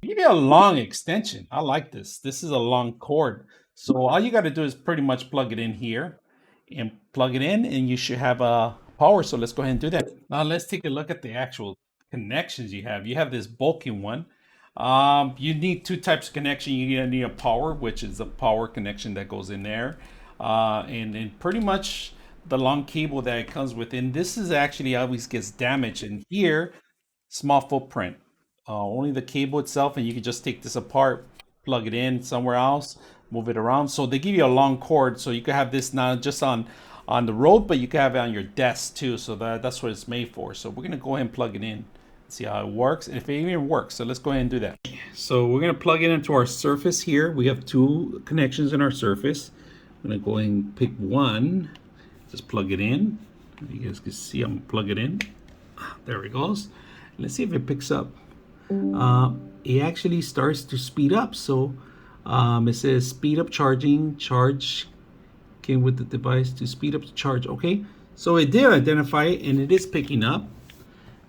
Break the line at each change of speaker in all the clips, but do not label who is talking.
Give you a long extension. I like this. This is a long cord. So all you got to do is pretty much plug it in here and plug it in, and you should have a power. So let's go ahead and do that. Now let's take a look at the actual connections you have. You have this bulky one. You need two types of connection. You need a power, which is a power connection that goes in there, and pretty much the long cable that it comes with. And this is actually always gets damaged. And here, small footprint. Only the cable itself, and you can just take this apart, plug it in somewhere else, move it around. So they give you a long cord, so you can have this not just on the road, but you can have it on your desk too. So that's what it's made for. So we're gonna go ahead and plug it in, see how it works, and if it even works. So let's go ahead and do that. So we're gonna plug it into our surface here. We have two connections in our surface. I'm gonna go ahead and pick one. Just plug it in. You guys can see I'm gonna plug it in. There it goes. Let's see if it picks up. It actually starts to speed up. So it says speed up charging. Charge came with the device to speed up the charge. Okay, so it did identify it, and it is picking up.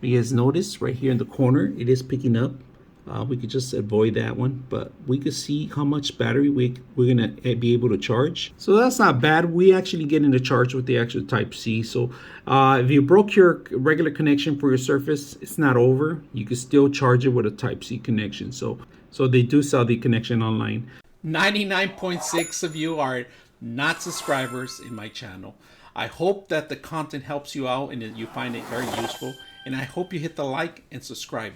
You guys notice right here in the corner, it is picking up. We could just avoid that one, but we could see how much battery we're gonna be able to charge. So that's not bad. We actually get into charge with the actual Type-C. So if you broke your regular connection for your Surface, it's not over. You can still charge it with a Type-C connection. So they do sell the connection online. 99.6 of you are not subscribers in my channel. I hope that the content helps you out and that you find it very useful. And I hope you hit the like and subscribe.